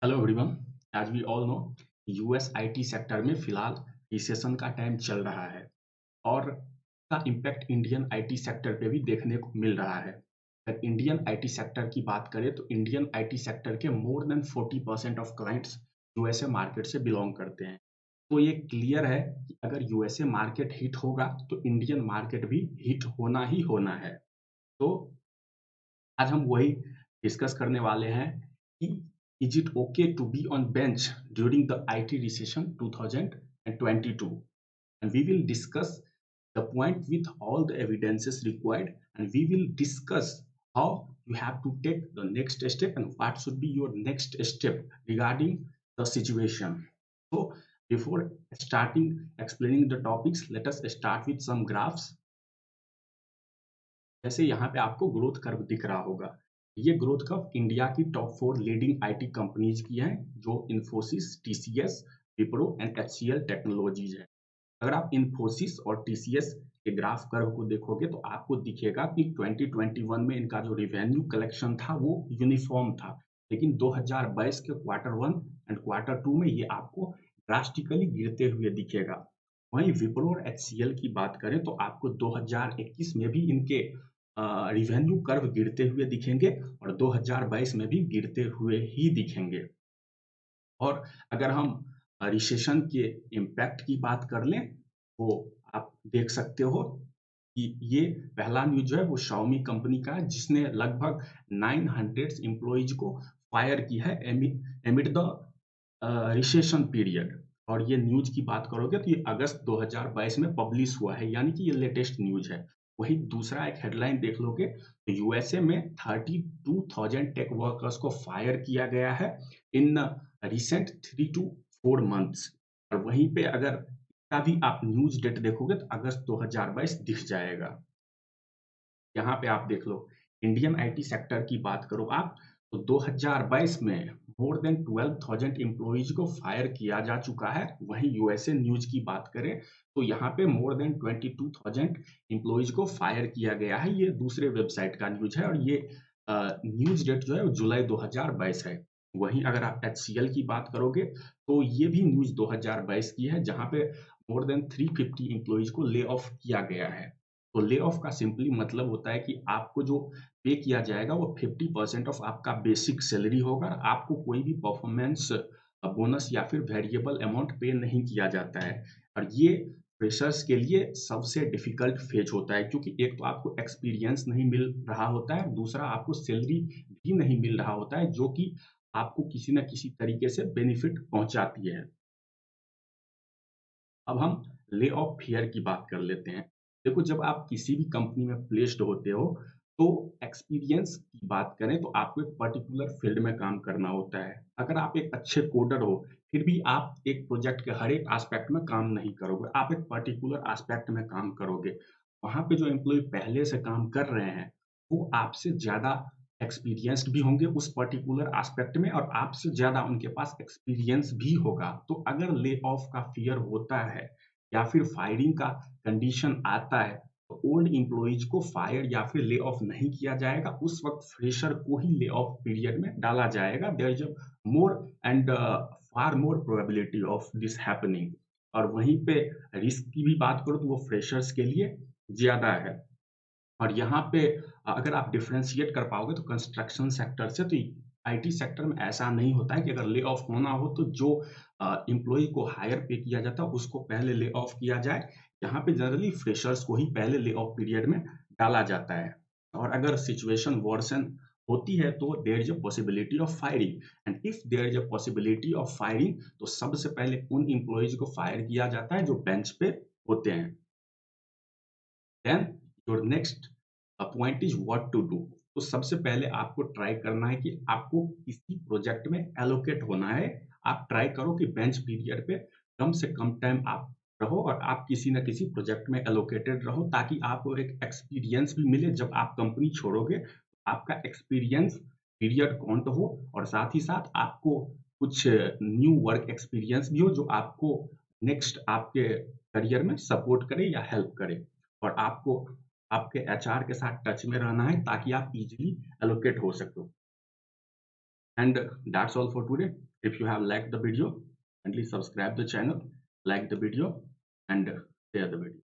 Hello everyone. As we all know, US IT sector में फिलहाल recession का time चल रहा है और का इम्पैक्ट इंडियन आईटी सेक्टर पे भी देखने को मिल रहा है। अगर इंडियन आईटी सेक्टर की बात करें तो इंडियन आईटी सेक्टर के more than 40% of clients USA market से बिलोंग करते हैं। तो ये क्लियर है कि अगर यूएसए मार्केट हिट होगा तो इंडियन मार्केट भी हिट होना ही होना है। तो आज हम वही डिस्कस करने वाले हैं कि is it okay to be on bench during the IT recession 2022, and we will discuss the point with all the evidences required, and we will discuss how you have to take the next step and what should be your next step regarding the situation. So before starting explaining the topics, let us start with some graphs. जैसे यहाँ पे आपको growth curve दिख रहा होगा। ये growth curve India की top 4 leading IT companies की हैं, जो Infosys, TCS, Wipro and HCL technologies है। अगर आप इन्फोसिस और टीसीएस के ग्राफ कर्व को देखोगे तो आपको दिखेगा कि 2021 में इनका जो रिवेन्यू कलेक्शन था वो यूनिफॉर्म था, लेकिन 2022 के क्वार्टर 1 एंड क्वार्टर 2 में ये आपको ड्रास्टिकली गिरते हुए दिखेगा। वहीं विप्रो और एचसीएल की बात करें तो आपको 2021 में भी इनके रिवेन्यू कर्व गिरते हुए दिखेंगे और 2022 में भी गिरते हुए ही दिखेंगे। और अगर हम रिसेशन के इम्पैक्ट की बात कर लें तो आप देख सकते हो कि ये पहला न्यूज जो है वो Xiaomi कंपनी का है, जिसने लगभग 900 एम्प्लॉइज को फायर किया है एमिड द रिसेशन पीरियड। और ये न्यूज की बात करोगे तो ये अगस्त 2022 में पब्लिश हुआ है, यानी कि ये लेटेस्ट न्यूज है। वही दूसरा एक हेडलाइन देख लोगे तो यूएसए में 32,000 टेक वर्कर्स को फायर किया गया है इन रिसेंट 3 to 4 months। और वहीं पे अगर इसका भी आप न्यूज डेट देखोगे तो अगस्त 2022 दिख जाएगा। यहाँ पे आप देख लो, इंडियन आईटी सेक्टर की बात करो आप तो 2022 में मोर देन 12,000 एम्प्लॉइज को फायर किया जा चुका है। वहीं यूएसए न्यूज की बात करें तो यहाँ पे मोर देन 22,000 एम्प्लॉइज को फायर किया गया है। ये दूसरे वेबसाइट का न्यूज है और ये न्यूज डेट जो है वो जुलाई 2022 है। वहीं अगर आप एचसीएल की बात करोगे तो ये भी न्यूज 2022 की है, जहाँ पे मोर देन 350 एम्प्लॉइज को ले ऑफ किया गया है। तो ले ऑफ का सिंपली मतलब होता है कि आपको जो पे किया जाएगा वो 50% ऑफ आपका बेसिक सैलरी होगा। आपको कोई भी परफॉर्मेंस बोनस या फिर वेरिएबल अमाउंट पे नहीं किया जाता है। और ये फ्रेशर्स के लिए सबसे डिफिकल्ट फेज होता है, क्योंकि एक तो आपको एक्सपीरियंस नहीं मिल रहा होता है, दूसरा आपको सैलरी भी नहीं मिल रहा होता है, जो कि आपको किसी न किसी तरीके से बेनिफिट पहुंचाती है। अब हम ले ऑफ फियर की बात कर लेते हैं। देखो, जब आप किसी भी कंपनी में प्लेस्ड होते हो तो एक्सपीरियंस की बात करें तो आपको एक पर्टिकुलर फील्ड में काम करना होता है। अगर आप एक अच्छे कोडर हो फिर भी आप एक प्रोजेक्ट के हर एक एस्पेक्ट में काम नहीं करोगे, आप एक पर्टिकुलर एस्पेक्ट में काम करोगे। वहाँ पे जो एम्प्लॉय पहले से काम कर रहे हैं वो आपसे ज़्यादा एक्सपीरियंस्ड भी होंगे उस पर्टिकुलर एस्पेक्ट में, और आपसे ज़्यादा उनके पास एक्सपीरियंस भी होगा। तो अगर ले ऑफ का फ़ियर होता है या फिर फायरिंग का कंडीशन आता है तो ओल्ड एम्प्लॉइज को फायर या फिर ले ऑफ नहीं किया जाएगा। उस वक़्त फ्रेशर को ही ले ऑफ पीरियड में डाला जाएगा। There is a more and far more probability of this happening. और वहीं पे रिस्क की भी बात करो तो वो फ्रेशर्स के लिए ज़्यादा है। और यहाँ पे अगर आप डिफरेंशिएट कर पाओगे तो कंस्ट्रक्शन सेक्टर से, तो आईटी सेक्टर में ऐसा नहीं होता है कि अगर ले ऑफ होना हो तो जो एम्प्लॉयी को हायर पे किया जाता है उसको पहले ले ऑफ किया जाए। यहाँ पे जनरली फ्रेशर्स को ही पहले ले ऑफ पीरियड में डाला जाता है। और अगर सिचुएशन वर्सन होती है तो there is a possibility of firing, and if there is a possibility of firing तो सबसे पहले उन एम्प्लॉयज को फायर किया जाता है जो बेंच पे होते हैं। Then your next point is what to do. तो सबसे पहले आपको ट्राई करना है कि आपको किसी प्रोजेक्ट में एलोकेट होना है। आप ट्राई करो कि बेंच पीरियड पे कम से कम टाइम आप रहो और आप किसी न किसी प्रोजेक्ट में एलोकेटेड रहो, ताकि आपको एक एक्सपीरियंस भी मिले। जब आप कंपनी छोड़ोगे आपका एक्सपीरियंस पीरियड काउंट हो, और साथ ही साथ आपको कुछ न्यू वर्क एक्सपीरियंस भी हो जो आपको नेक्स्ट आपके करियर में सपोर्ट करे या हेल्प करे। और आपको आपके एचआर के साथ टच में रहना है ताकि आप इजीली एलोकेट हो सको। And that's all for today. If you have liked the video, kindly subscribe the channel, like the video, and share the video.